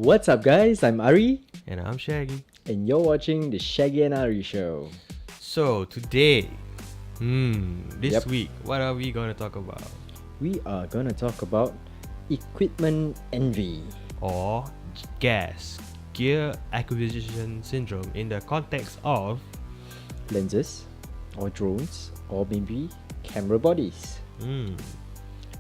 What's up, guys? I'm Ari, And I'm Shaggy. and you're watching the Shaggy and Ari Show. So today, this Yep. week, what are we gonna talk about? We are gonna talk about equipment envy. Or GAS, Gear Acquisition Syndrome, in the context of Lenses, or drones, or maybe camera bodies. mm,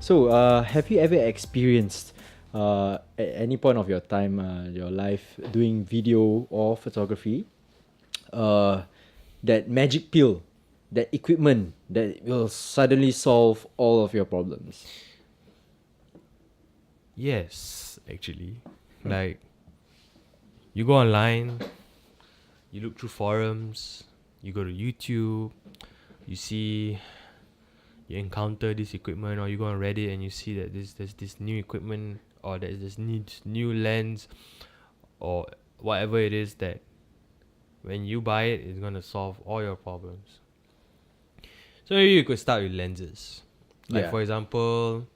So, have you ever experienced at any point of your time, your life, doing video or photography, that magic pill, that equipment that will suddenly solve all of your problems? yes, actually, like you go online, you look through forums, you go to YouTube, you see. You encounter this equipment, or you go on Reddit and you see that there's this new equipment, or there's this new lens, or whatever it is, that when you buy it, it's gonna solve all your problems. So maybe you could start with lenses. Like Yeah. for example,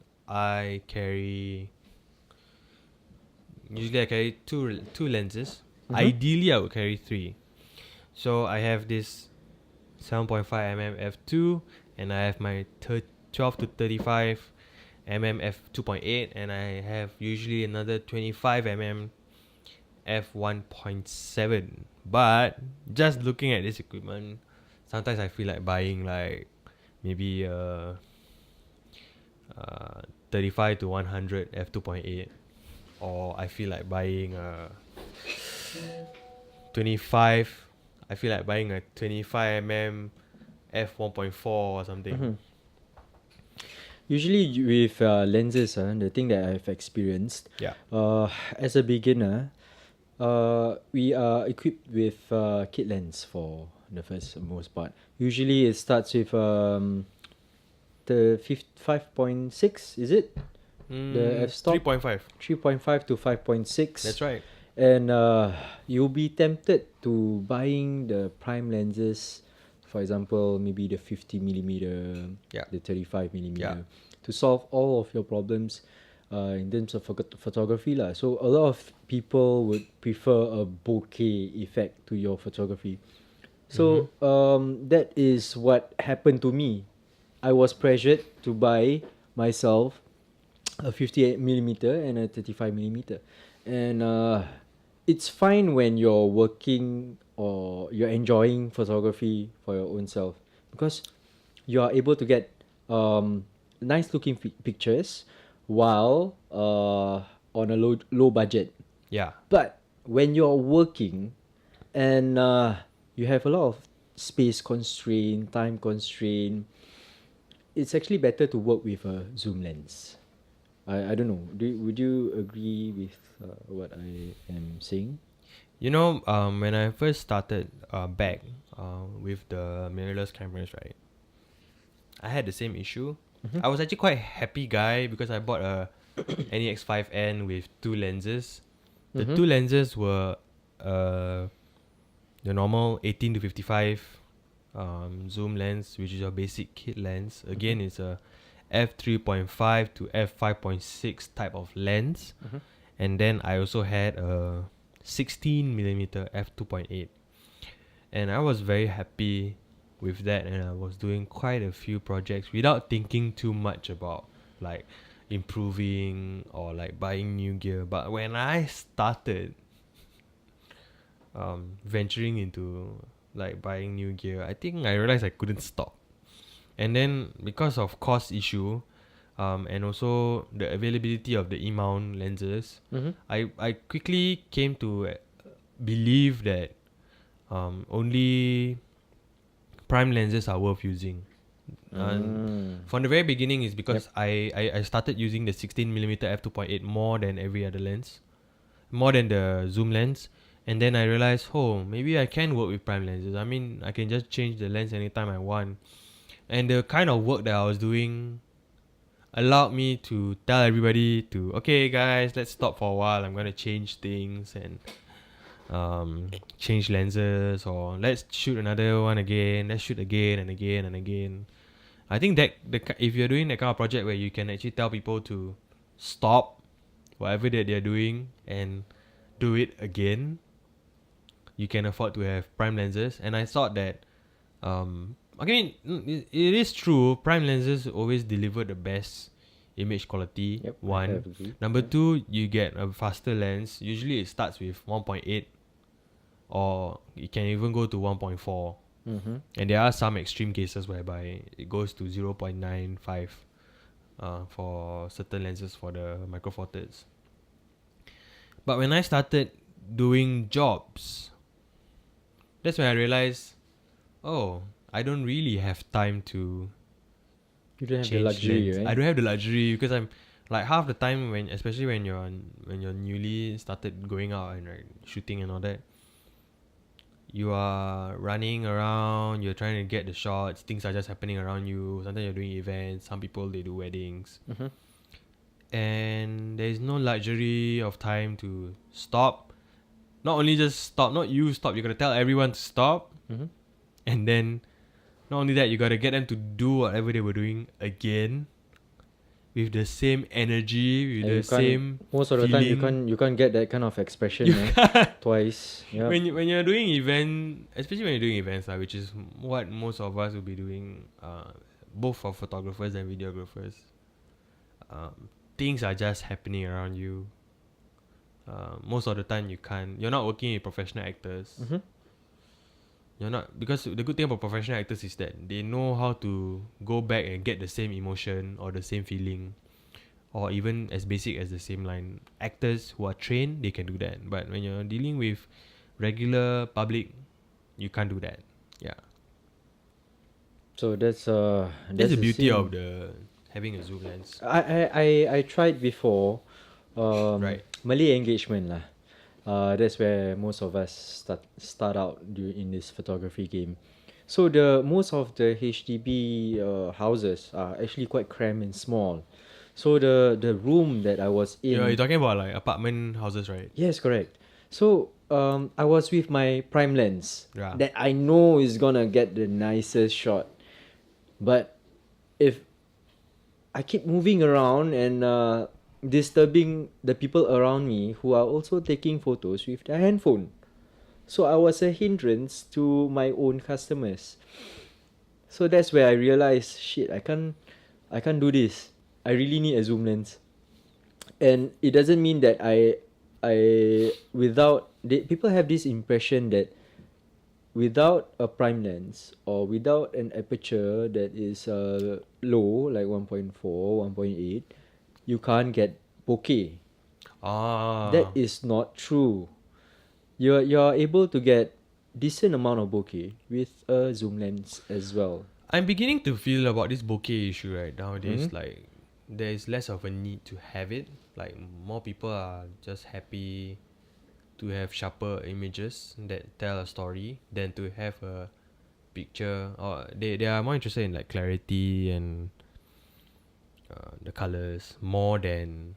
usually I carry two lenses. Ideally I would carry three. So I have this 7.5mm f2, and I have my 12 to 35 mm f2.8, and I have usually another 25mm f1.7. But just looking at this equipment, sometimes I feel like buying like maybe 35 to 100 f2.8, or I feel like buying 25. I feel like buying a 25mm f1.4 or something. Usually with lenses, the thing that I've experienced, Yeah. as a beginner, we are equipped with kit lens for the most part. Usually it starts with the 5.6, is it? The f-stop? 3.5. 3.5 to 5.6. That's right. And you'll be tempted to buying the prime lenses, for example, maybe the 50mm, Yeah. the 35mm, Yeah. to solve all of your problems in terms of photography lah. So a lot of people would prefer a bokeh effect to your photography. So that is what happened to me. I was pressured to buy myself a 58mm and a 35mm, and it's fine when you're working or you're enjoying photography for your own self, because you are able to get nice looking pictures while on a low budget. Yeah. But when you're working and you have a lot of space constraint, time constraint, it's actually better to work with a zoom lens. I don't know. Would you agree with what I am saying? You know, when I first started back with the mirrorless cameras, right, I had the same issue. I was actually quite happy guy because I bought a NEX5N with two lenses. The two lenses were the normal 18 to 55 zoom lens, which is your basic kit lens. Again, it's a f3.5 to f5.6 type of lens. And then I also had a 16mm f2.8, and I was very happy with that, and I was doing quite a few projects without thinking too much about like improving or like buying new gear. But when I started venturing into like buying new gear, I think I realized I couldn't stop. And then because of cost issue, and also the availability of the E-mount lenses, I quickly came to believe that only prime lenses are worth using. From the very beginning is because I started using the 16mm f2.8 more than every other lens, more than the zoom lens. And then I realized, maybe I can work with prime lenses. I mean, I can just change the lens anytime I want. And the kind of work that I was doing allowed me to tell everybody to, okay guys, let's stop for a while. I'm going to change things and change lenses, or let's shoot another one again. Let's shoot again and again and again. I think that if you're doing that kind of project where you can actually tell people to stop whatever that they're doing and do it again, you can afford to have prime lenses. And I thought that, I mean, it is true. Prime lenses always deliver the best image quality. Yep, I One. have agreed. Number Yeah. two, you get a faster lens. Usually it starts with 1.8, or it can even go to 1.4. Mm-hmm. And there are some extreme cases whereby it goes to 0.95 for certain lenses for the micro four thirds. But when I started doing jobs, that's when I realized, oh, I don't really have time to You don't have the change luxury, lens. right? I don't have the luxury because I'm like half the time when, especially when you're newly started going out and like, shooting and all that, you are running around, you're trying to get the shots, things are just happening around you. Sometimes you're doing events, some people they do weddings. Mm-hmm. And there is no luxury of time to stop. Not only just stop, not you stop, you gotta tell everyone to stop. Mm-hmm. And then not only that, you gotta get them to do whatever they were doing again with the same energy, with And the same most of the feeling. time you can't get that kind of expression You twice. Yeah. when you're doing event, especially when you're doing events, which is what most of us will be doing, both for photographers and videographers, things are just happening around you. Most of the time you're not working with professional actors. Mm-hmm. You're not, because the good thing about professional actors is that they know how to go back and get the same emotion or the same feeling, or even as basic as the same line. Actors who are trained, they can do that. But when you're dealing with regular public, you can't do that. Yeah. So that's That's the beauty thing. of the having a zoom lens. I tried before, Right. Malay engagement lah. That's where most of us start out in this photography game. So the most of the HDB houses are actually quite cramped and small. So the room that I was in. You're talking about like apartment houses, right? Yes, correct. So I was with my prime lens Yeah. that I know is gonna get the nicest shot, but if I keep moving around and disturbing the people around me who are also taking photos with their handphone, so I was a hindrance to my own customers. So that's where I realized, shit, I can't do this. I really need a zoom lens, and it doesn't mean that people have this impression that without a prime lens or without an aperture that is low, like 1.4, 1.8, you can't get bokeh. That is not true. You're able to get decent amount of bokeh with a zoom lens as well. I'm beginning to feel about this bokeh issue right nowadays. Mhm. Like there is less of a need to have it. Like more people are just happy to have sharper images that tell a story than to have a picture. Or they are more interested in like clarity and the colors more than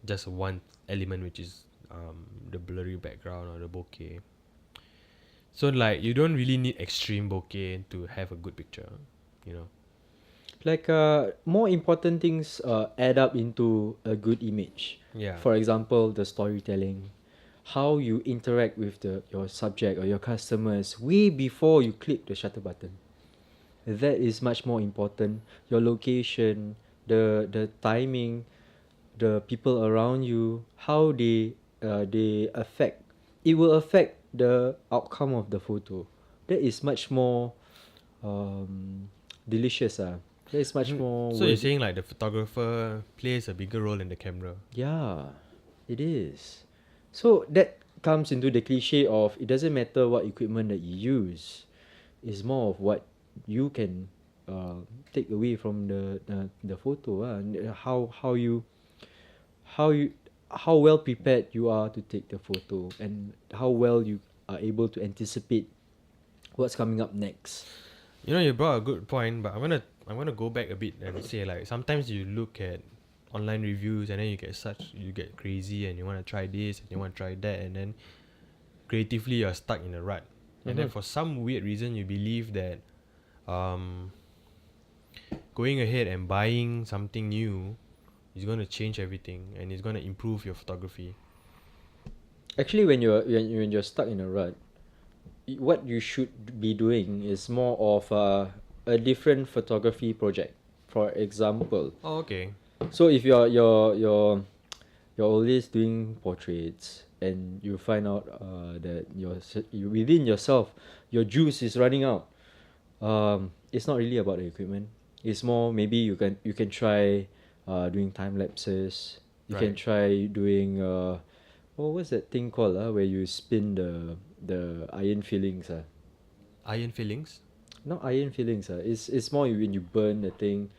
just one element, which is the blurry background or the bokeh. So like you don't really need extreme bokeh to have a good picture, you know. Like more important things add up into a good image. Yeah. For example, the storytelling, how you interact with your subject or your customers way before you click the shutter button. That is much more important. Your location, the timing, the people around you, how they affect. It will affect the outcome of the photo. That is much more delicious. That is much more. So you're saying like the photographer plays a bigger role in the camera? Yeah, it is. So that comes into the cliche of it doesn't matter what equipment that you use. It's more of what you can take away from the photo. And how you how well prepared you are to take the photo and how well you are able to anticipate what's coming up next. You know, you brought a good point, but I'm gonna go back a bit and say like sometimes you look at online reviews and then you get crazy and you want to try this and you want to try that, and then creatively you're stuck in a rut. And then Mhm. for some weird reason you believe that going ahead and buying something new is going to change everything and it's going to improve your photography. Actually, when you're stuck in a rut, what you should be doing is more of a different photography project. For example, Oh, okay. so if you're always doing portraits and you find out that within yourself your juice is running out, it's not really about the equipment. It's more, maybe you can try doing time lapses. You can Right. try doing what's that thing called where you spin the iron fillings Iron fillings. not iron fillings it's more when you burn the thing,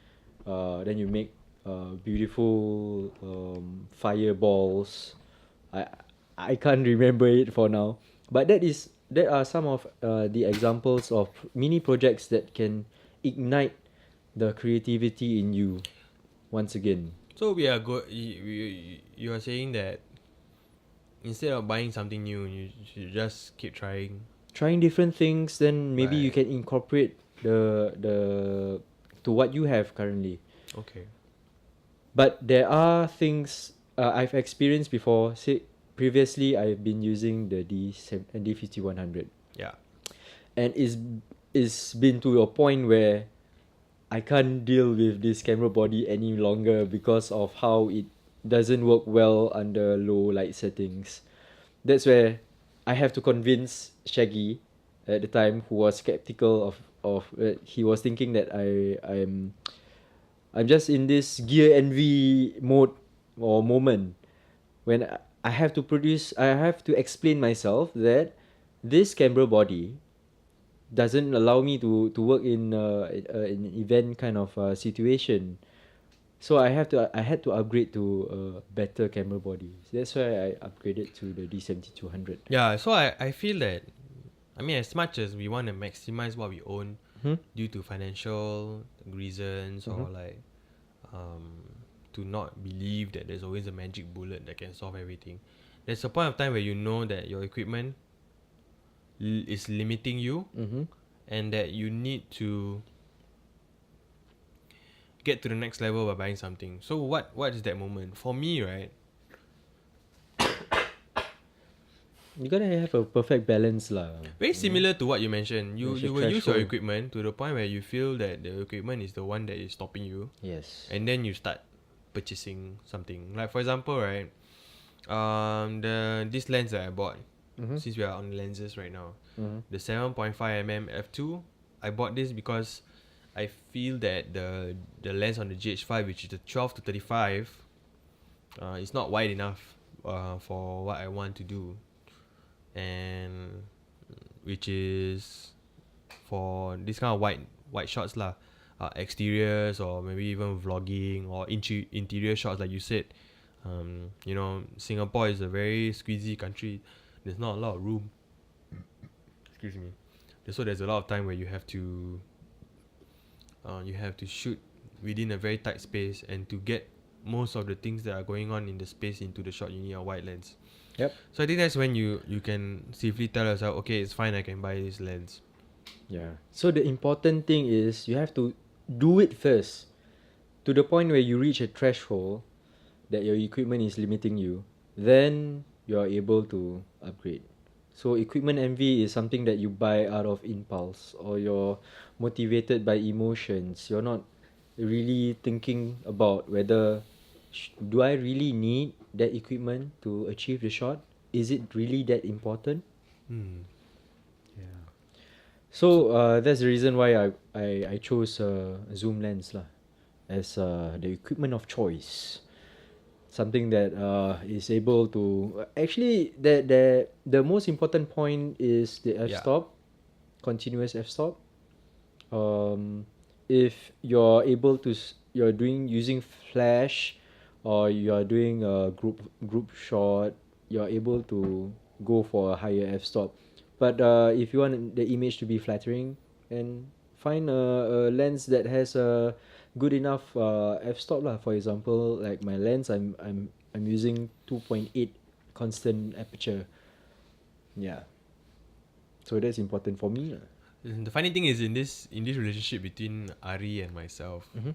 then you make beautiful fireballs. I I can't remember it for now, but that are some of the examples of mini projects that can ignite the creativity in you once again. So we are good. You are saying that instead of buying something new, you should just keep trying. Trying different things, then maybe you Right. can incorporate the to what you have currently. Okay. But there are things I've experienced before. Say previously, I've been using the D5100, Yeah. and it's been to a point where I can't deal with this camera body any longer because of how it doesn't work well under low light settings. That's where I have to convince Shaggy at the time, who was skeptical of he was thinking that I'm just in this gear envy mode or moment when I have to produce. I have to explain myself that this camera body doesn't allow me to work in an event kind of situation. So I had to upgrade to a better camera body. That's why I upgraded to the D7200. Yeah. So I feel that, I mean, as much as we want to maximize what we own Hmm? due to financial reasons, or Mhm. like to not believe that there's always a magic bullet that can solve everything, there's a point of time where you know that your equipment is limiting you, Mhm. and that you need to get to the next level by buying something. So what is that moment for me, right? You gotta have a perfect balance lah. Very You know? similar to what you mentioned. You There's a you will use your threshold. equipment to the point where you feel that the equipment is the one that is stopping you, Yes. and then you start purchasing something. Like for example, right? This lens that I bought, Mhm. since we are on lenses right now, Mhm. the 7.5 mm f2. I bought this because I feel that the lens on the GH5, which is the 12 to 35, is not wide enough for what I want to do, and which is for this kind of white shots lah, exteriors, or maybe even vlogging, or interior shots like you said. Singapore is a very squeezy country. There's not a lot of room. Excuse me. So there's a lot of time where you have to shoot within a very tight space, and to get most of the things that are going on in the space into the shot, you need a wide lens. Yep. So I think that's when you can safely tell yourself, okay, it's fine, I can buy this lens. Yeah. So the important thing is you have to do it first, to the point where you reach a threshold that your equipment is limiting you. Then you are able to upgrade. So equipment envy is something that you buy out of impulse, or you're motivated by emotions. You're not really thinking about whether do I really need that equipment to achieve the shot? Is it really that important? Hmm. Yeah. So that's the reason why I chose a zoom lens lah as the equipment of choice. Something that is able to actually the most important point is the Yeah. f-stop, continuous f-stop. If you're able to you're doing using flash, or you're doing a group shot, you're able to go for a higher f-stop. But if you want the image to be flattering, then find a lens that has a good enough f-stop lah. For example, like my lens, I'm using 2.8 constant aperture. Yeah, so that's important for me lah. The funny thing is, in this relationship between Ari and myself, Mhm.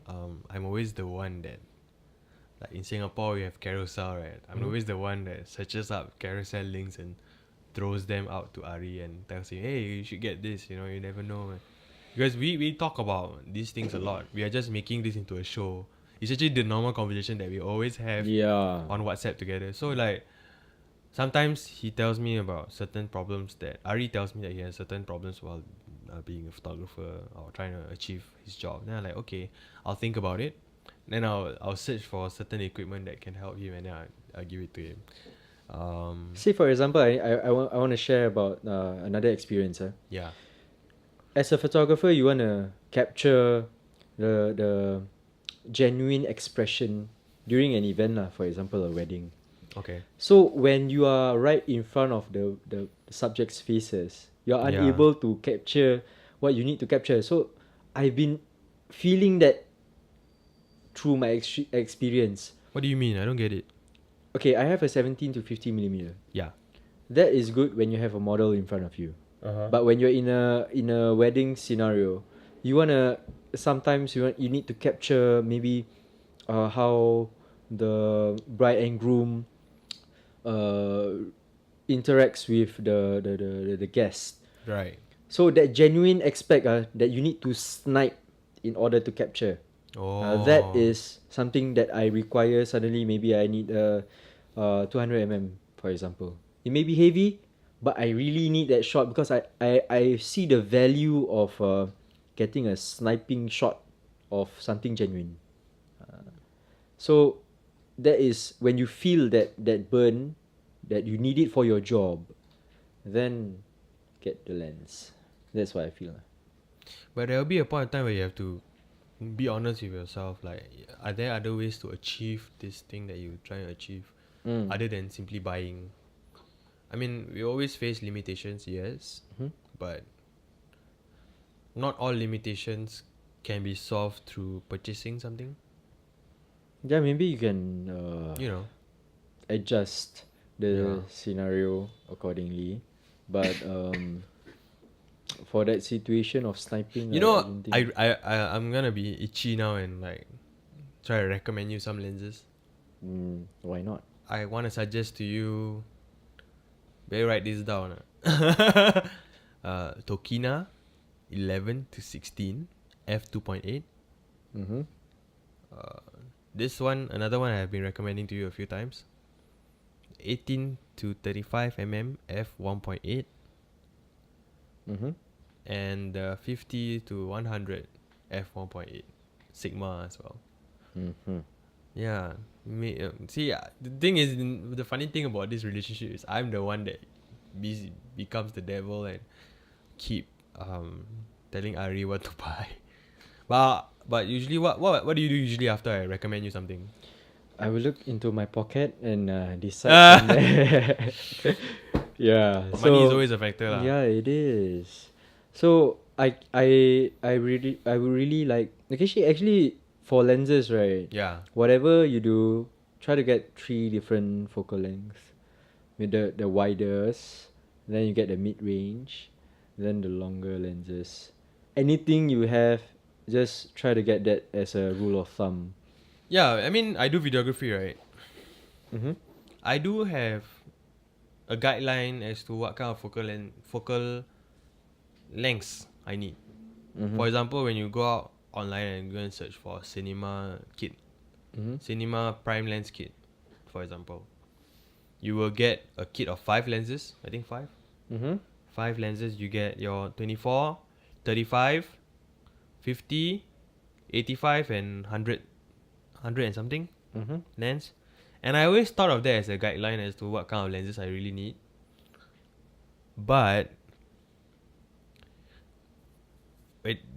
I'm always the one that like in Singapore we have carousel, right? I'm always the one that searches up carousel links and throws them out to Ari and tells him, hey, you should get this, you know, you never know. Because we talk about these things a lot. We are just making this into a show. It's actually the normal conversation that we always have Yeah. on WhatsApp together. So like sometimes he tells me about certain problems that Ari tells me that he has certain problems while being a photographer or trying to achieve his job. Then I'm like, okay, I'll think about it. Then I'll search for certain equipment that can help him, and then I'll give it to him. Say for example, I want to share about another experience. Yeah. As a photographer, you want to capture the genuine expression during an event, for example, a wedding. Okay. So when you are right in front of the subject's faces, you are Yeah. unable to capture what you need to capture. So I've been feeling that through my experience. What do you mean? I don't get it. Okay, I have a 17 to 50 millimeter. Yeah. That is good when you have a model in front of you. Uh-huh. But when you're in a wedding scenario, you wanna sometimes you need to capture maybe how the bride and groom interacts with the guest. Right. So that genuine aspect that you need to snipe in order to capture. Oh. That is something that I require. Suddenly maybe I need 200 for example. It may be heavy, but I really need that shot because I see the value of getting a sniping shot of something genuine. So that is when you feel that burn, that you need it for your job, then get the lens. That's what I feel. But there'll be a point in time where you have to be honest with yourself. Like, are there other ways to achieve this thing that you're trying to achieve other than simply buying? I mean, we always face limitations, yes, but not all limitations can be solved through purchasing something. Yeah, maybe you can adjust the scenario accordingly, but for that situation of sniping, You know, I don't think... I'm gonna be itchy now and like try to recommend you some lenses. Why not? I want to suggest to you. Better write this down. Tokina 11 to 16 f2.8. This one, another one I have been recommending to you a few times. 18 to 35 f1.8. And 50 to 100 f1.8 Sigma as well. Yeah. See, the thing is, the funny thing about this relationship is I'm the one that becomes the devil and keep telling Ari what to buy. But usually, what do you do usually after I recommend you something? I will look into my pocket and decide from there. Yeah. Money is always a factor, lah. Yeah, it is. So I would really like, actually for lenses, right? Yeah. Whatever you do, try to get 3 different focal lengths. With the widest, then you get the mid range, then the longer lenses. Anything you have, just try to get that as a rule of thumb. Yeah, I mean, I do videography, right? I do have a guideline as to what kind of focal lengths I need. For example, when you go out online and go and search for cinema kit, cinema prime lens kit, for example, you will get a kit of 5 lenses. I think 5. 5 lenses. You get your 24, 35, 50, 85 and 100 and something lens. And I always thought of that as a guideline as to what kind of lenses I really need. But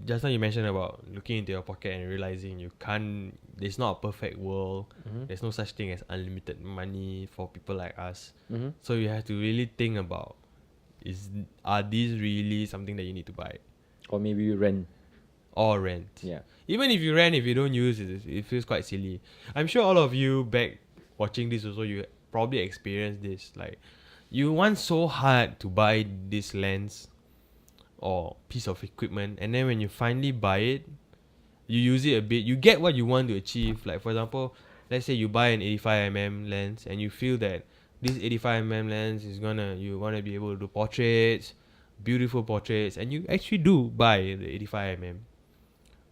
just now you mentioned about looking into your pocket and realizing you can't. There's not a perfect world. There's no such thing as unlimited money for people like us. So you have to really think about, are these really something that you need to buy? Or maybe you rent. Or rent. Yeah. Even if you rent, if you don't use it, it feels quite silly. I'm sure all of you back watching this also, you probably experienced this. Like, you want so hard to buy this lens or piece of equipment, and then when you finally buy it, you use it a bit, you get what you want to achieve. Like, for example, let's say you buy an 85mm lens and you feel that this 85mm lens you wanna be able to do portraits, beautiful portraits, and you actually do buy the 85mm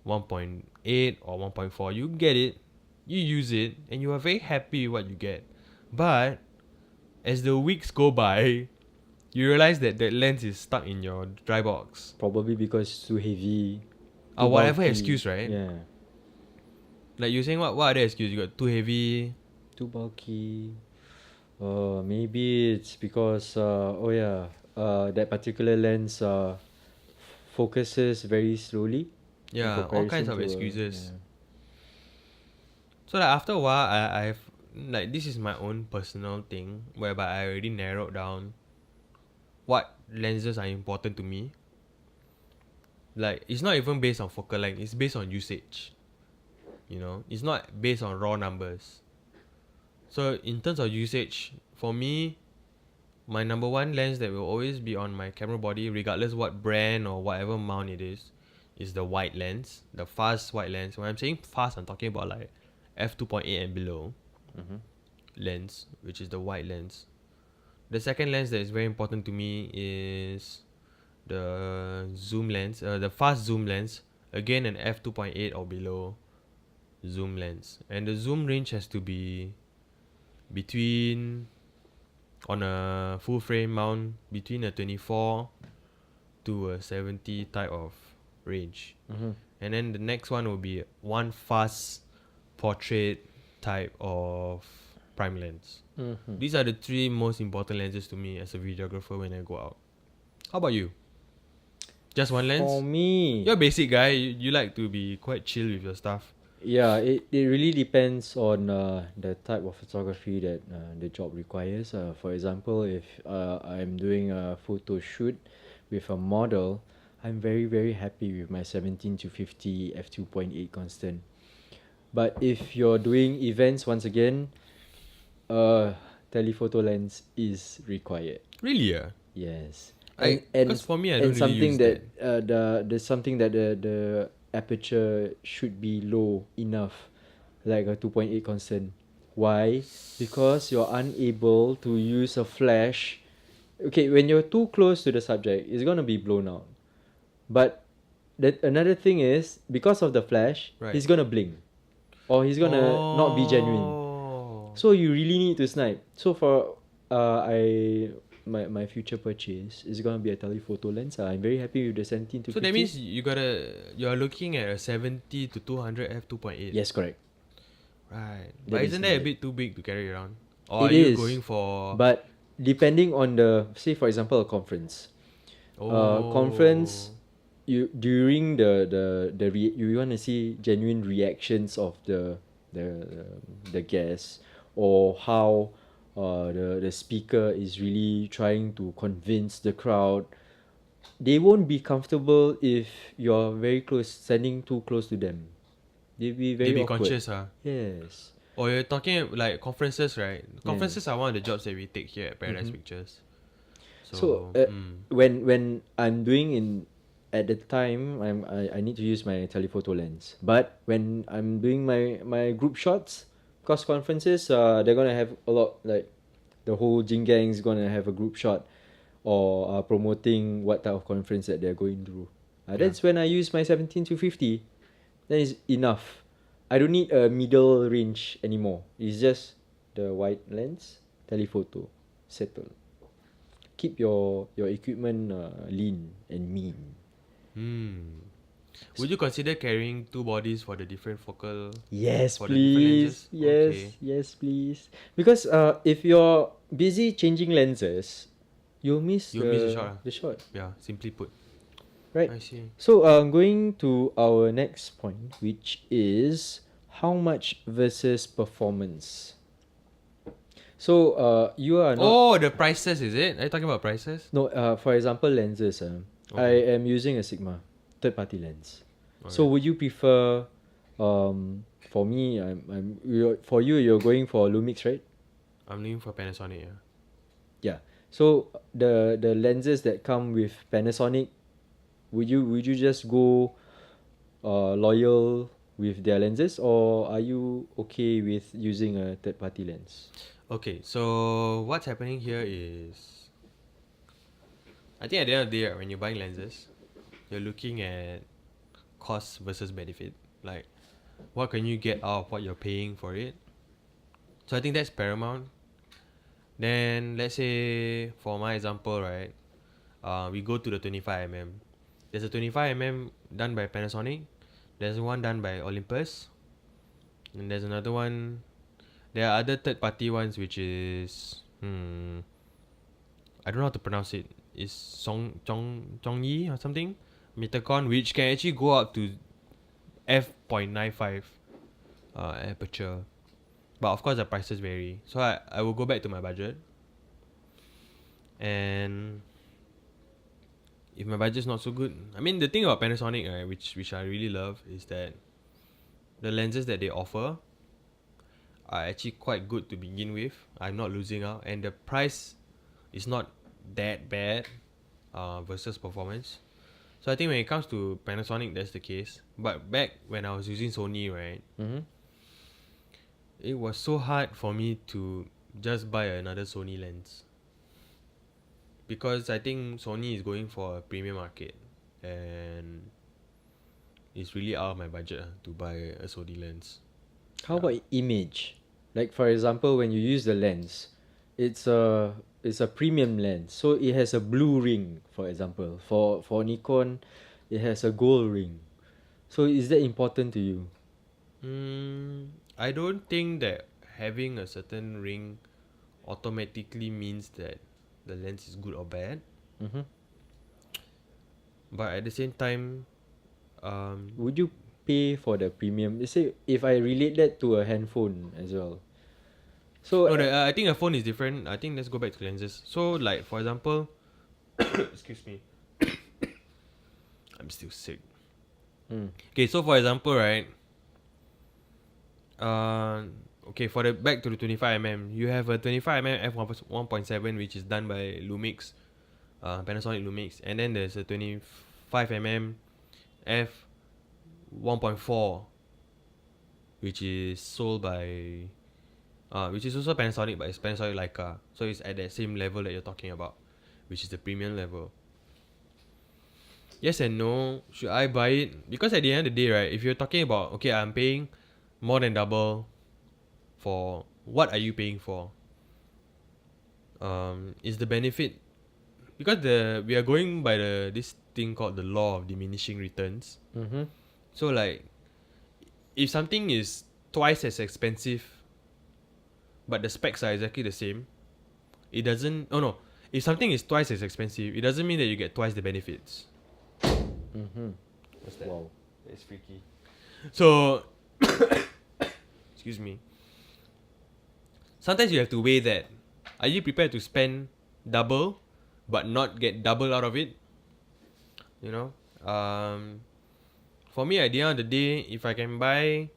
1.8 or 1.4. You get it, you use it, and you are very happy with what you get. But as the weeks go by, you realize that that lens is stuck in your dry box. Probably because it's too heavy. Or too whatever bulky. excuse, right? Yeah. Like you're saying, what other excuse? You got too heavy. Too bulky. Maybe it's because that particular lens focuses very slowly. in Yeah, all comparison kinds of to a- excuses. yeah. So like after a while, I've like this is my own personal thing whereby I already narrowed down what lenses are important to me. Like it's not even based on focal length; it's based on usage. You know, it's not based on raw numbers. So in terms of usage, for me, my number one lens that will always be on my camera body, regardless what brand or whatever mount it is the wide lens, the fast wide lens. When I'm saying fast, I'm talking about like f2.8 and below Mhm. lens, which is the wide lens. The second lens that is very important to me is the zoom lens, the fast zoom lens. Again, an f2.8 or below zoom lens, and the zoom range has to be between on a full frame mount between a 24 to a 70 type of range. Mhm. And then the next one will be one fast portrait type of prime lens. Mhm. These are the three most important lenses to me as a videographer when I go out. How about you? Just one lens? For me, You're a basic guy. You like to be quite chill with your stuff. yeah, it really depends on the type of photography that the job requires. For example, if I'm doing a photo shoot with a model, I'm very very happy with my 17 to 50 f2.8 constant. But if you're doing events, once again, telephoto lens is required. Really? Yeah. Yes. Because for me, I don't And really something use that that. there's something that the aperture should be low enough, like a 2.8 constant. Why? Because you're unable to use a flash. Okay, when you're too close to the subject, it's gonna be blown out. But that another thing is because of the flash, Right. he's gonna blink, or he's gonna not be genuine. Oh. So you really need to snipe. So for I my future purchase is gonna be a telephoto lens. I'm very happy with the 17 to So 50. that means you're looking at a 70 to 200 f2.8. Yes, correct. Right. That But is isn't that a needed. bit too big to carry around? Or It are you is, going for But depending on the, say for example, a conference. Conference, you during you want to see genuine reactions of the the guests, or how the speaker is really trying to convince the crowd. They won't be comfortable if you're very close, standing too close to them. They'll be they very be awkward. conscious, huh? Yes. Or you're talking like conferences, right? Yeah. Conferences are one of the jobs that we take here at Paradise Mhm. Pictures. So Mm. when I'm doing in at the time I need to use my telephoto lens. But when I'm doing my group shots, cause conferences they're gonna have a lot, like the whole Jing gang is gonna have a group shot, or promoting what type of conference that they're going through. That's when I use my 17 to 50. That is enough. I don't need a middle range anymore. It's just the wide lens, telephoto, settle. Keep your equipment lean and mean. Would you consider carrying two bodies for the different focal? Yes, For the different please. lenses? Yes, Okay. yes, please. Because if you're busy changing lenses, you'll miss You'll miss the shot, ah. the shot. Yeah, simply put. Right. I see. So going to our next point, which is how much versus performance. So you are not. Oh, the prices, is it? Are you talking about prices? No, for example, lenses. I Okay. am using a Sigma third party lens. So Okay. would you prefer? For me, for you, you're going for Lumix, right? I'm looking for Panasonic, yeah. Yeah. So the lenses that come with Panasonic, would you just go loyal with their lenses, or are you okay with using a third party lens? Okay, so what's happening here is, I think at the end of the day, right, when you're buying lenses, you're looking at cost versus benefit. Like, what can you get out of what you're paying for it? So I think that's paramount. Then let's say for my example, right, we go to the 25mm. There's a 25mm done by Panasonic. There's one done by Olympus, and there's another one. There are other third party ones which is I don't know how to pronounce it. It's Zhongyi or something. Metacon, which can actually go up to f.95 aperture. But of course the prices vary. So I will go back to my budget. And if my budget's not so good, I mean the thing about Panasonic, right, which I really love, is that the lenses that they offer are actually quite good to begin with. I'm not losing out, and the price is not that bad versus performance. So I think when it comes to Panasonic, that's the case. But back when I was using Sony, right, it was so hard for me to just buy another Sony lens, because I think Sony is going for a premium market, and it's really out of my budget to buy a Sony lens. How about image? Like for example, when you use the lens, it's a premium lens, so it has a blue ring. For example, for Nikon, it has a gold ring. So is that important to you? I don't think that having a certain ring automatically means that the lens is good or bad. But at the same time, Would you pay for the premium? You say if I relate that to a handphone as well. So no, I think a phone is different. I think let's go back to lenses. So like for example, excuse me, I'm still sick. Okay, so for example, right, okay, for the back to the 25mm, you have a 25mm f1.7 which is done by Lumix, Panasonic Lumix, and then there's a 25mm f 1.4 which is sold by which is also Panasonic, but it's Panasonic Leica, so it's at that same level that you're talking about, which is the premium level. Yes and no. Should I buy it? Because at the end of the day, right, if you're talking about, okay, I'm paying more than double for, what are you paying for? Is the benefit, because we are going by this thing called the law of diminishing returns. So like, if something is twice as expensive but the specs are exactly the same, it doesn't, oh no, if something is twice as expensive, it doesn't mean that you get twice the benefits. What's that? Wow. It's freaky. So excuse me, sometimes you have to weigh that. Are you prepared to spend double but not get double out of it? You know, for me, at the end of the day, if I can buy,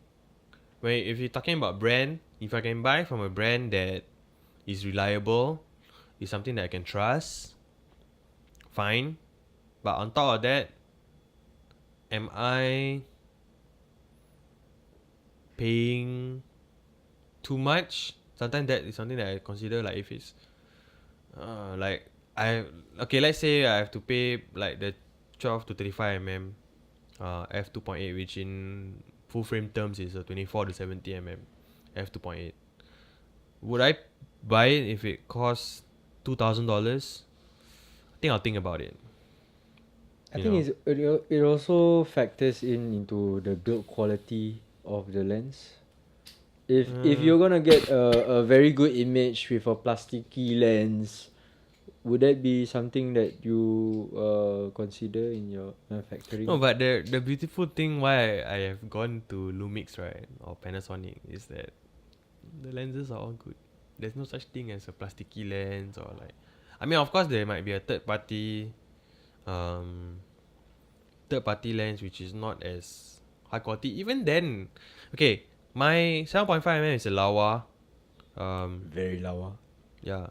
if you're talking about brand, if I can buy from a brand that is reliable, is something that I can trust, fine. But on top of that, am I paying too much? Sometimes that is something that I consider, like if it's like let's say I have to pay like the 12 to 35mm f2.8, which in full frame terms is a 24 to 70mm f2.8. Would I buy it if it costs $2,000? I think I'll think about it. I think it also factors into the build quality of the lens. If you're gonna get a very good image with a plasticky lens, would that be something that you consider in your manufacturing? No, but the beautiful thing why I have gone to Lumix, right, or Panasonic, is that the lenses are all good. There's no such thing as a plasticky lens, or like, I mean, of course there might be a third party lens which is not as high quality. Even then, okay, my 7.5mm is a Laowa. Very lawa. Yeah,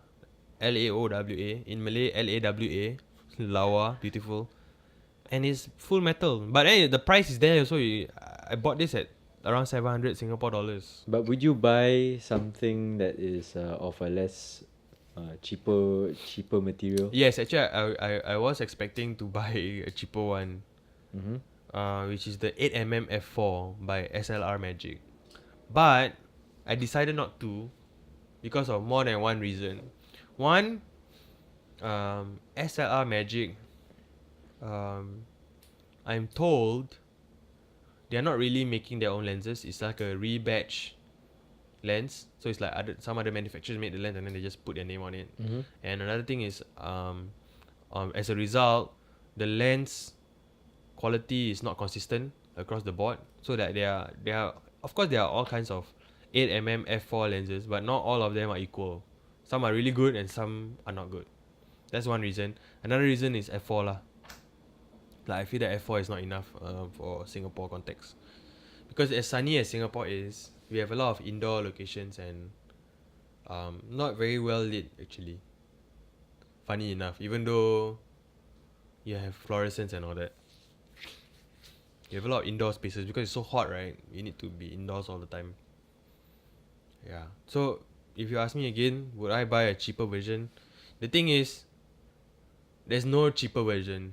Laowa, in Malay Lawa, Laowa, beautiful, and it's full metal. But the price is there also. I bought this at around 700 Singapore dollars. But would you buy something that is of a less cheaper material? Yes, actually, I was expecting to buy a cheaper one, Mm-hmm. which is the 8mm f4 by SLR Magic. But I decided not to because of more than one reason. One, SLR Magic, I'm told they're not really making their own lenses. It's like a rebatch lens. So it's like some other manufacturers made the lens and then they just put their name on it. Mm-hmm. And another thing is, as a result, the lens quality is not consistent across the board. So that there are of course there are all kinds of 8mm f4 lenses, but not all of them are equal. Some are really good and some are not good. That's one reason. Another reason is f4 lah. Like I feel that f4 is not enough for Singapore context. Because as sunny as Singapore is, we have a lot of indoor locations and not very well lit actually. Funny enough, even though you have fluorescence and all that. You have a lot of indoor spaces because it's so hot, right? You need to be indoors all the time. Yeah. So if you ask me again, would I buy a cheaper version? The thing is, there's no cheaper version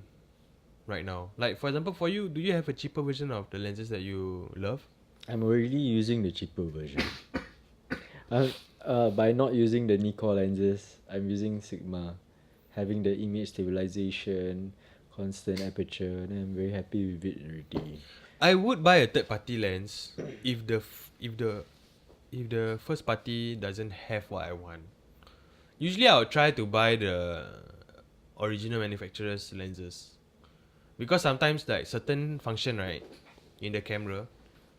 right now. Like for example, for you, do you have a cheaper version of the lenses that you love? I'm already using the cheaper version. By not using the Nikkor lenses, I'm using Sigma, having the image stabilization, constant aperture, and I'm very happy with it already. I would buy a third party lens if the first party doesn't have what I want. Usually I would try to buy the original manufacturer's lenses. Because sometimes like certain function, right, in the camera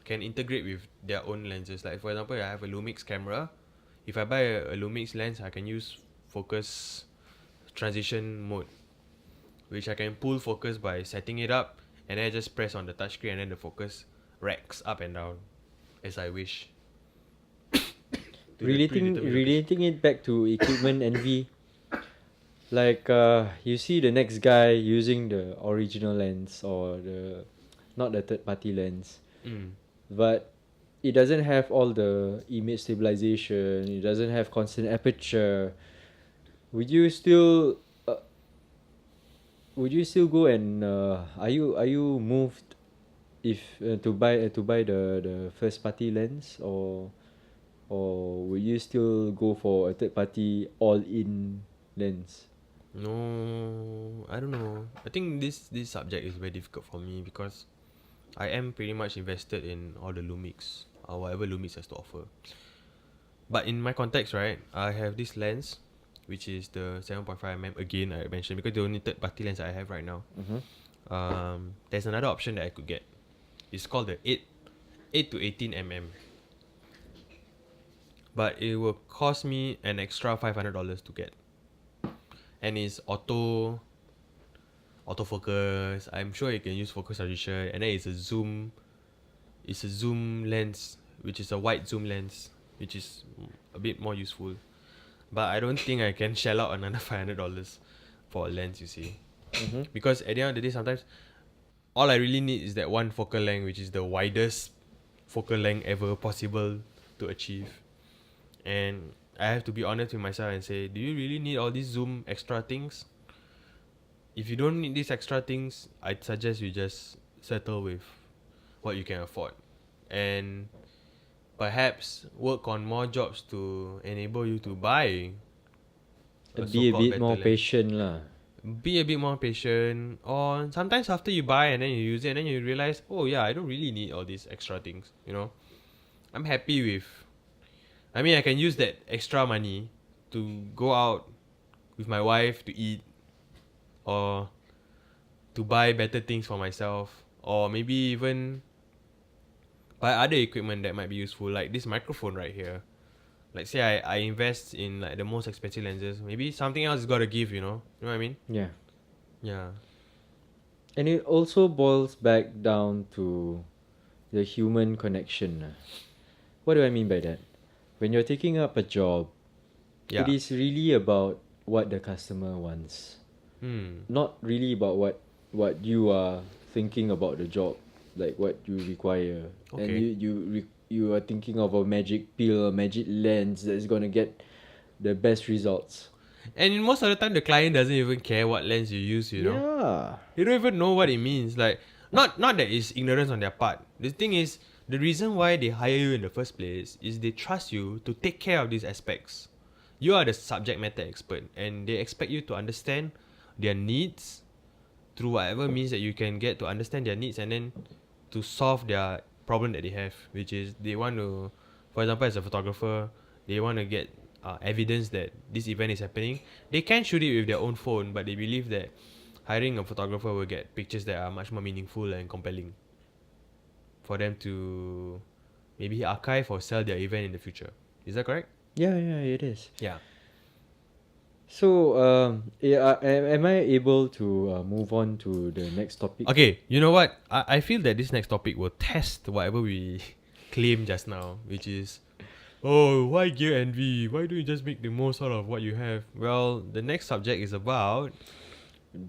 can integrate with their own lenses. Like for example, I have a Lumix camera. If I buy a Lumix lens, I can use focus transition mode, which I can pull focus by setting it up, and then I just press on the touchscreen and then the focus racks up and down as I wish. Relating it back to equipment envy, like you see the next guy using the original lens or not the third party lens, but it doesn't have all the image stabilization, it doesn't have constant aperture. Would you still go and are you moved if to buy the first party lens, or will you still go for a third party all in lens? No, I don't know. I think this subject is very difficult for me because I am pretty much invested in all the Lumix or whatever Lumix has to offer. But in my context, right, I have this lens, which is the 7.5mm again I mentioned because the only third party lens I have right now. There's another option that I could get. It's called the 8 to 18mm. But it will cost me an extra $500 to get. And it's autofocus. I'm sure you can use focus transition. And then it's a zoom lens, which is a wide zoom lens, which is a bit more useful. But I don't think I can shell out another $500 for a lens, you see. Because at the end of the day, sometimes all I really need is that one focal length, which is the widest focal length ever possible to achieve. And I have to be honest with myself and say, do you really need all these zoom extra things? If you don't need these extra things, I'd suggest you just settle with what you can afford. And perhaps work on more jobs to enable you to buy Be a bit more patient lah. Be a bit more patient. Or sometimes after you buy and then you use it and then you realize, oh yeah, I don't really need all these extra things, you know. I'm happy with, I mean, I can use that extra money to go out with my wife to eat, or to buy better things for myself, or maybe even buy other equipment that might be useful, like this microphone right here. Like say I invest in like the most expensive lenses, maybe something else is gotta give, you know what I mean? Yeah. And it also boils back down to the human connection. What do I mean by that? When you're taking up a job, it is really about what the customer wants. Not really about what you are thinking about the job. like what you require, and Okay. you are thinking of a magic pill, a magic lens that's gonna get the best results. And most of the time, the client doesn't even care what lens you use. Yeah. They don't even know what it means. Like, not that it's ignorance on their part. The thing is, the reason why they hire you in the first place is they trust you to take care of these aspects. You are the subject matter expert, and they expect you to understand their needs through whatever means that you can get to understand their needs, and then to solve their problem that they have, which is they want to, for example, as a photographer, they want to get evidence that this event is happening. They can shoot it with their own phone, but they believe that hiring a photographer will get pictures that are much more meaningful and compelling for them to maybe archive or sell their event in the future. Is that correct? Yeah, it is. Yeah. So, am I able to move on to the next topic? Okay, you know what? I feel that this next topic will test whatever we claimed just now, which is, oh, why gear envy? Why don't you just make the most out of what you have? Well, the next subject is about,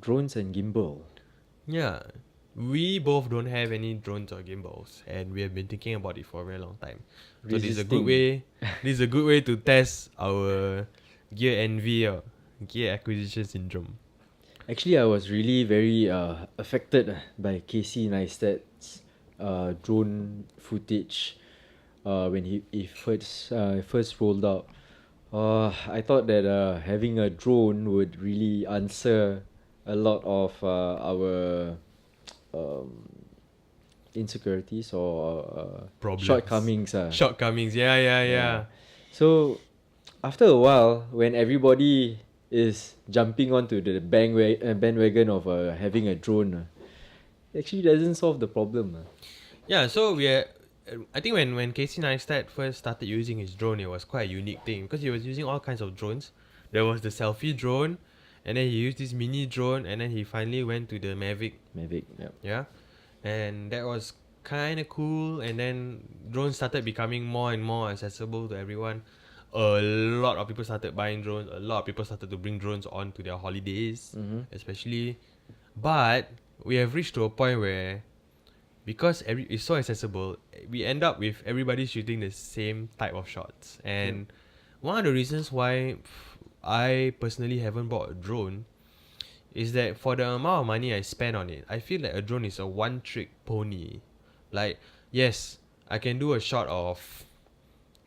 Drones and gimbal. yeah, we both don't have any drones or gimbals, and we have been thinking about it for a very long time. So this is a good Resisting. way. This is a good way to test our gear envy or gear acquisition syndrome. Actually, I was really very affected by Casey Neistat's drone footage when he first rolled out. I thought that having a drone would really answer a lot of our um, insecurities or Problems. shortcomings. Shortcomings, yeah. Yeah. So after a while, when everybody is jumping onto the bandwagon of having a drone, it actually doesn't solve the problem. Yeah, so I think when Casey Neistat first started using his drone, it was quite a unique thing because he was using all kinds of drones. There was the selfie drone, and then he used this mini drone, and then he finally went to the Mavic. Yeah. Yeah, and that was kind of cool. And then drones started becoming more and more accessible to everyone. A lot of people started buying drones. A lot of people started to bring drones on to their holidays, especially. But we have reached to a point where, because it's so accessible, we end up with everybody shooting the same type of shots. And one of the reasons why I personally haven't bought a drone is that for the amount of money I spend on it, I feel like a drone is a one-trick pony. Like, yes, I can do a shot of,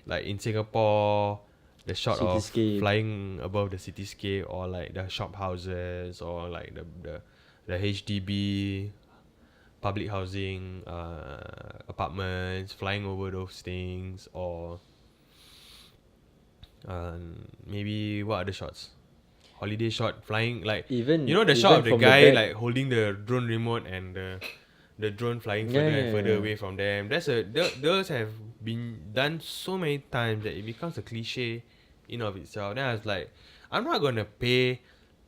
like in Singapore, the shot Cityscape. of flying above the cityscape, or like the shop houses, or like the HDB public housing apartments, flying over those things, or maybe what other shots? Holiday shot, flying, like, Even the shot of the from guy back. like holding the drone remote and the drone flying further and further away from them. Those have been done so many times that it becomes a cliche in of itself. Then I was like, I'm not gonna pay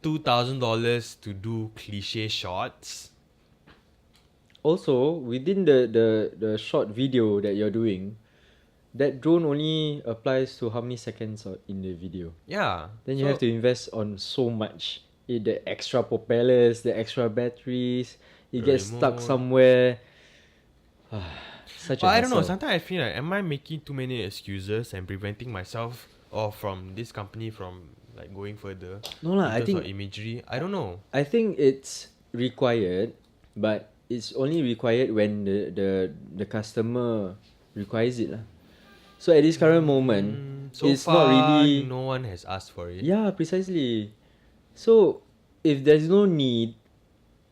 $2,000 to do cliche shots. Also, within the short video that you're doing, that drone only applies to how many seconds in the video. Yeah. Then you have to invest on so much. The extra propellers, the extra batteries, it gets stuck remote. somewhere. Such a But I don't know. hassle. Sometimes I feel like, am I making too many excuses and preventing myself or from this company from like going further? No lah, in I terms think of imagery. I don't know. I think it's required, but it's only required when the customer requires it lah. So at this current moment, So it's far, not really. no one has asked for it. Yeah, precisely. So if there's no need,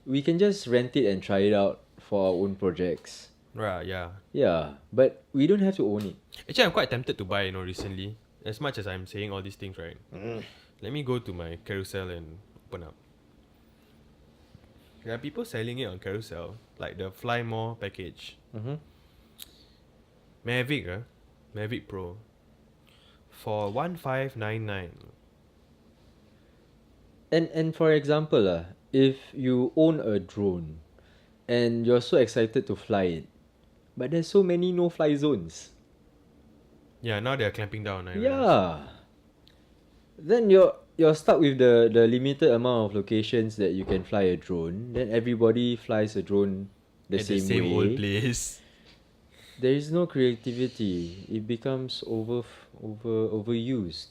we can just rent it and try it out for our own projects. Right, yeah. Yeah, but we don't have to own it. Actually, I'm quite tempted to buy, recently. As much as I'm saying all these things, right? Let me go to my Carousel and open up. There are people selling it on Carousel, like the Fly More package. Mavic, Mavic Pro. For 1599. And for example, if you own a drone and you're so excited to fly it, but there's so many no-fly zones. Yeah, now they're clamping down. I realize. Yeah. Then you're stuck with the limited amount of locations that you can fly a drone. Then everybody flies a drone the At same the same way, old place. there is no creativity. It becomes overused.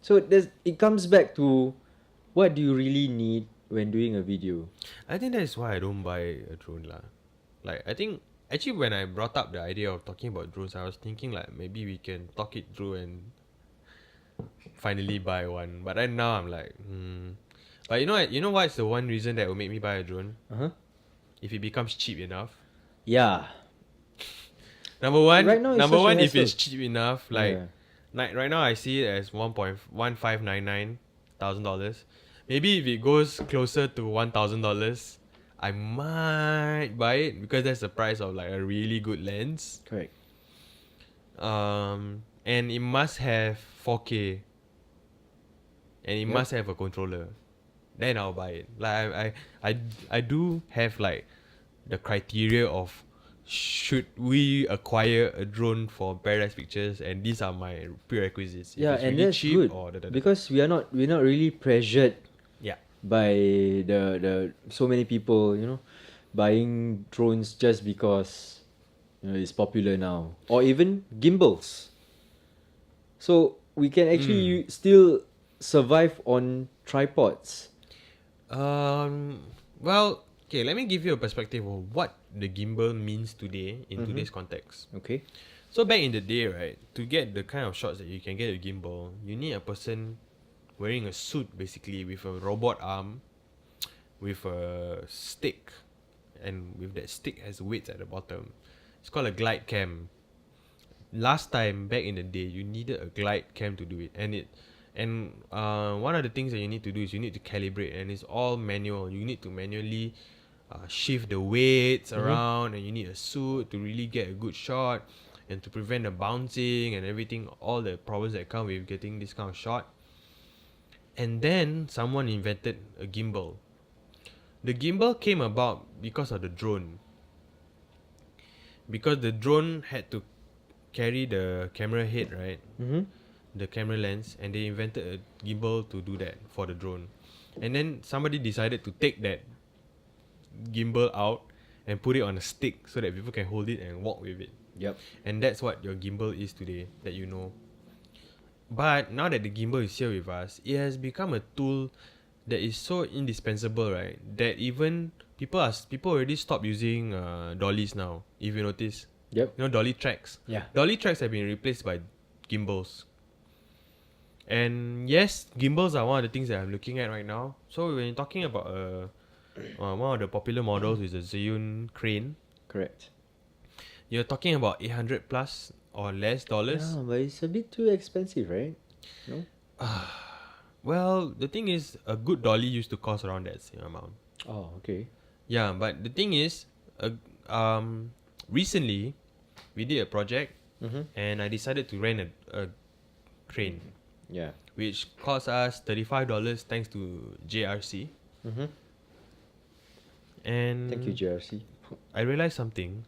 So it comes back to what do you really need when doing a video? I think that is why I don't buy a drone lah. Like I think actually when I brought up the idea of talking about drones, I was thinking like maybe we can talk it through and finally buy one. But then now I'm like, But you know what's the one reason that will make me buy a drone? If it becomes cheap enough. Yeah. Number one, Right now it's such a if it's hassle. cheap enough, like Yeah. right now I see it as $1,599,000. Maybe if it goes closer to $1,000, I might buy it because that's the price of like a really good lens. Correct. And it must have 4K, and it Yep. must have a controller. Then I'll buy it. Like I do have like the criteria of should we acquire a drone for Paradise Pictures, and these are my prerequisites. If Yeah, it's and really that's cheap good or because we're not really pressured yeah. by the so many people, buying drones just because it's popular now, or even gimbals. So we can actually still survive on tripods. Well, okay, let me give you a perspective of what the gimbal means today in today's context. Okay. So back in the day, right, to get the kind of shots that you can get with gimbal, you need a person wearing a suit basically with a robot arm, with a stick, and with that stick has weights at the bottom. It's called a glide cam. Last time, back in the day, you needed a glide cam to do it, and one of the things that you need to do is you need to calibrate, and it's all manual. You need to manually shift the weights around, and you need a suit to really get a good shot and to prevent the bouncing and everything, all the problems that come with getting this kind of shot. And then someone invented a gimbal. The gimbal came about because of the drone. Because the drone had to carry the camera head, right? The camera lens, and they invented a gimbal to do that for the drone. And then somebody decided to take that gimbal out and put it on a stick so that people can hold it and walk with it. Yep. And that's what your gimbal is today, that you know. But now that the gimbal is here with us, it has become a tool that is so indispensable, right? That even people already stopped using dollies now. If you notice, Yep. dolly tracks. Yeah. Dolly tracks have been replaced by gimbals. And yes, gimbals are one of the things that I'm looking at right now. So when you're talking about one of the popular models is the Zhiyun crane, Correct. you're talking about 800 plus or less dollars. Yeah, but it's a bit too expensive, right? No. Well, the thing is, a good dolly used to cost around that same amount. Oh, okay. Yeah, but the thing is, recently we did a project, and I decided to rent a crane, Yeah. which cost us $35 thanks to JRC. And Thank you, JRC. I realized something.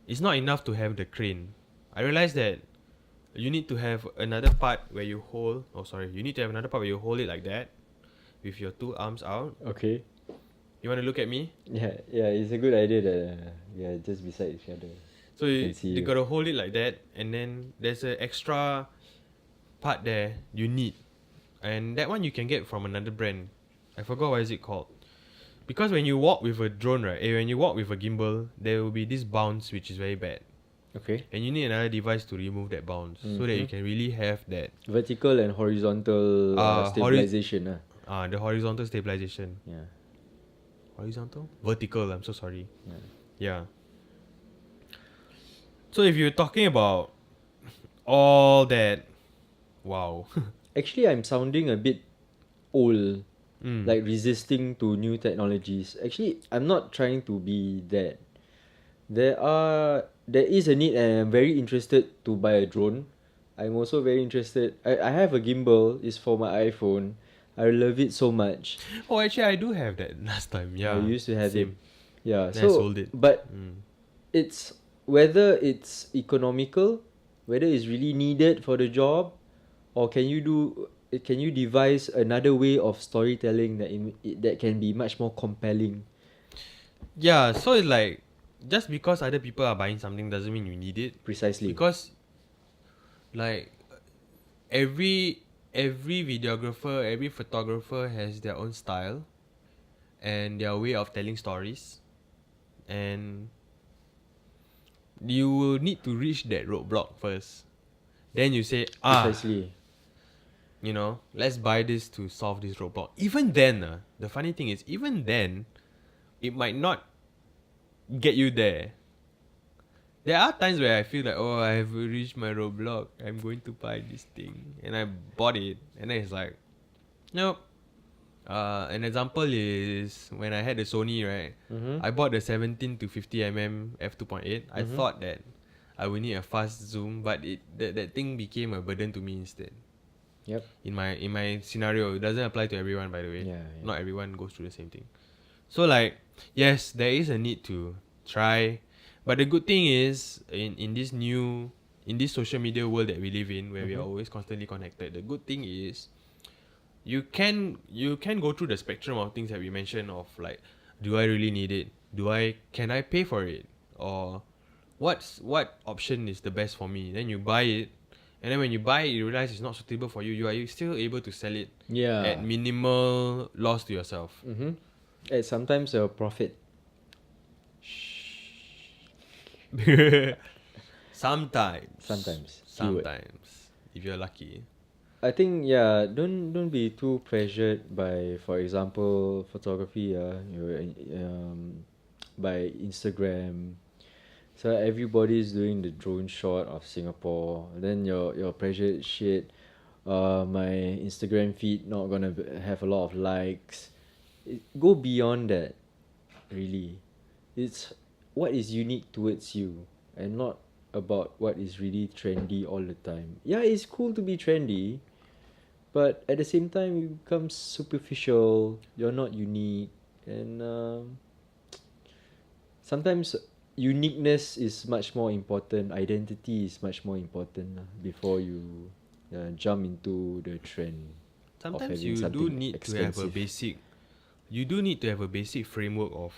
It's not enough to have the crane. I realized that you need to have another part where you hold. Oh, sorry. You need to have another part where you hold it like that, with your two arms out. Okay. You want to look at me? Yeah, it's a good idea that we are just beside each other. So Can see you you. gotta hold it like that, and then there's an extra part there you need, and that one you can get from another brand. I forgot what is it called. Because when you walk with a drone, right? When you walk with a gimbal, there will be this bounce which is very bad, Okay. and you need another device to remove that bounce so that you can really have that Vertical and horizontal stabilization. the horizontal stabilization. Yeah. Horizontal? Vertical, I'm so sorry. Yeah. Yeah. So if you're talking about all that, wow. Actually, I'm sounding a bit old, like resisting to new technologies. Actually, I'm not trying to be that. There is a need, and I'm very interested to buy a drone. I'm also very interested. I have a gimbal. It's for my iPhone. I love it so much. Oh, actually, I do have that last time. Yeah. I used to have it. same. Yeah. Then I sold it. But it's whether it's economical, whether it's really needed for the job, or can you devise another way of storytelling that can be much more compelling? Yeah, so it's like just because other people are buying something doesn't mean you need it. Precisely. Because like every videographer, every photographer has their own style and their way of telling stories, and you will need to reach that roadblock first. Then you say, Precisely. let's buy this to solve this roadblock. Even then, the funny thing is, even then, it might not get you there. There are times where I feel like, oh, I have reached my roadblock. I'm going to buy this thing, and I bought it, and then it's like, nope. An example is when I had the Sony, right? Mm-hmm. I bought the 17 to 50 mm f2.8. I Mm-hmm. thought that I would need a fast zoom, but that thing became a burden to me instead. Yep. In my scenario, it doesn't apply to everyone, by the way. Yeah. Not everyone goes through the same thing. So like, yes, there is a need to try, but the good thing is in this social media world that we live in, where we are Mm-hmm. always constantly connected. The good thing is you can go through the spectrum of things that we mentioned of like, do I really need it? Can I pay for it? Or what option is the best for me? Then you buy it, and then when you buy it, you realize it's not suitable for you. You are still able to sell it Yeah. at minimal loss to yourself. Mm-hmm. It's sometimes a profit. Sometimes. Sometimes. Keyword. Sometimes. If you're lucky. I think yeah, don't be too pressured by, for example, photography. By Instagram. So everybody's doing the drone shot of Singapore. Then your pressured shit. My Instagram feed not gonna have a lot of likes. Go beyond that. Really, it's what is unique towards you, and not about what is really trendy all the time. Yeah, it's cool to be trendy, but at the same time you become superficial. You're not unique, and sometimes uniqueness is much more important. Identity is much more important before you jump into the trend of Sometimes having you do something need to have a expensive. basic framework of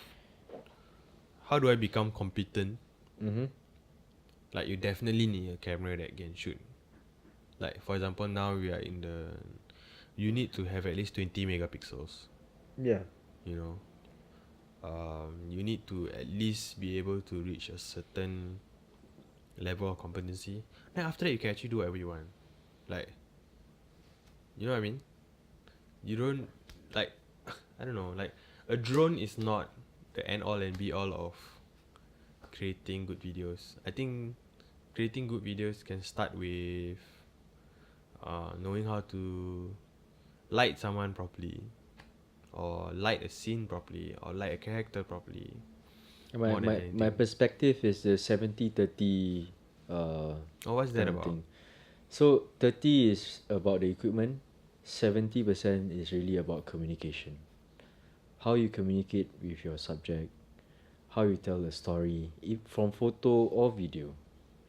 how do I become competent. Mm-hmm. Like you definitely need a camera that can shoot. Like for example, now we are you need to have at least 20 megapixels. Yeah. You know, you need to at least be able to reach a certain level of competency. Then after that, you can actually do whatever you want. Like, you know what I mean? You don't like, I don't know. Like, a drone is not the end all and be all of creating good videos. I think creating good videos can start with knowing how to light someone properly, or light a scene properly, or light a character properly. My, More than my, my anything. perspective is the 70-30 Oh, what's that kind of about? thing. So 30 is about the equipment, 70% is really about communication. How you communicate with your subject, how you tell the story, if from photo or video.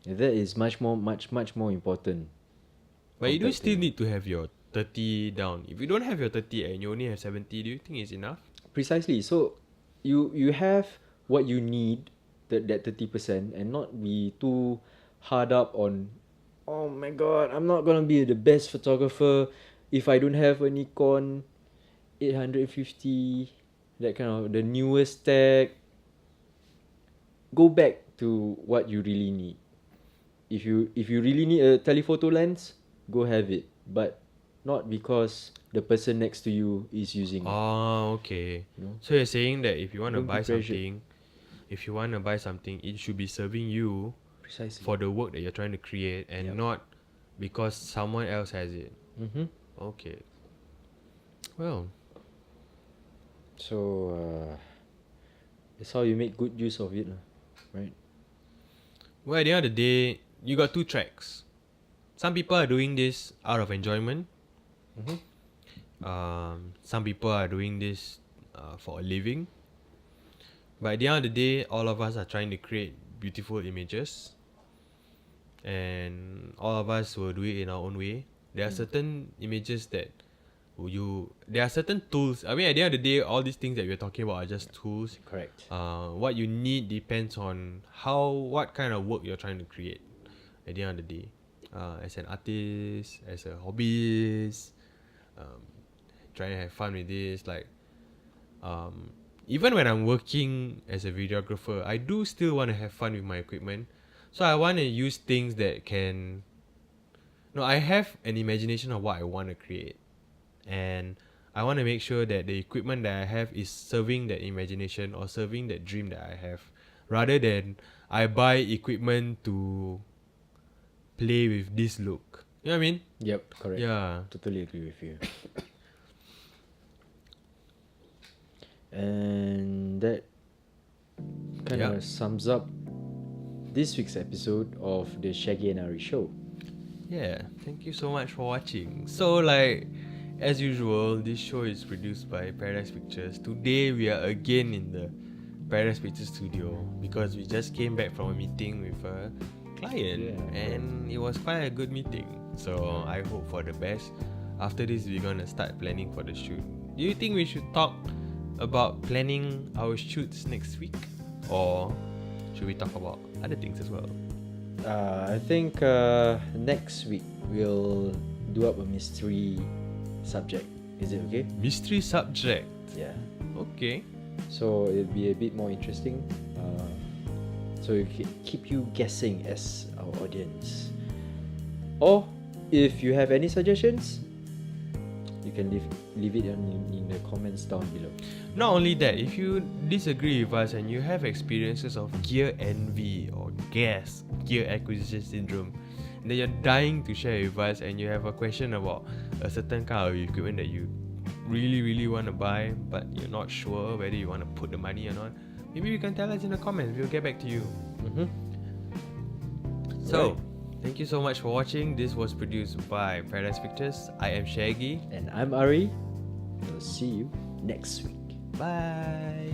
That is much more important. But you do compared still to need to have your 30 down. If you don't have your 30 and you only have 70, do you think it's enough? precisely. So you have what you need, that 30%, and not be too hard up on, oh my god, I'm not gonna be the best photographer if I don't have a Nikon 850, that kind of the newest tech. Go back to what you really need. If you really need a telephoto lens, go have it, but not because the person next to you is using it. Oh, okay. You know, So you're saying that if you want to don't be buy pressured. something, it should be serving you Precisely. for the work that you're trying to create, and Yep. not because someone else has it. Mm-hmm. Okay. Well, So that's how you make good use of it, right? at the end of the day, you got two tracks. Some people are doing this out of enjoyment. Mm-hmm. Some people are doing this for a living. But at the end of the day, all of us are trying to create beautiful images, and all of us will do it in our own way. There are certain images that there are certain tools. I mean, at the end of the day, all these things that we're talking about are just tools. Correct. What you need depends on what kind of work you're trying to create. At the end of the day, as an artist, as a hobbyist, trying to have fun with this. Like, even when I'm working as a videographer, I do still want to have fun with my equipment. So I want to use things that can. No, I have an imagination of what I want to create, and I want to make sure that the equipment that I have is serving that imagination or serving that dream that I have, rather than I buy equipment to play with this look. You know what I mean? Yep, correct. Yeah. Totally agree with you. And that kind of sums up this week's episode of the Shaggy and Ari show. Yeah, thank you so much for watching. So, like, as usual, this show is produced by Paradise Pictures. Today, we are again in the Paradise Pictures studio because we just came back from a meeting with a client, and it was quite a good meeting. So, I hope for the best. After this, we're gonna start planning for the shoot. Do you think we should talk about planning our shoots next week, or should we talk about other things as well? I think next week we'll do up a mystery subject. Is it okay? Mystery subject. Yeah. Okay. So it'll be a bit more interesting. So we keep you guessing as our audience. Or if you have any suggestions, you can leave it in the comments down below. Not only that, if you disagree with us and you have experiences of gear envy or gear acquisition syndrome, and then you're dying to share with us, and you have a question about a certain kind of equipment that you really want to buy, but you're not sure whether you want to put the money or not, maybe you can tell us in the comments. We'll get back to you. So, thank you so much for watching. This was produced by Paradise Pictures. I am Shaggy. And I'm Ari. We'll see you next week. Bye.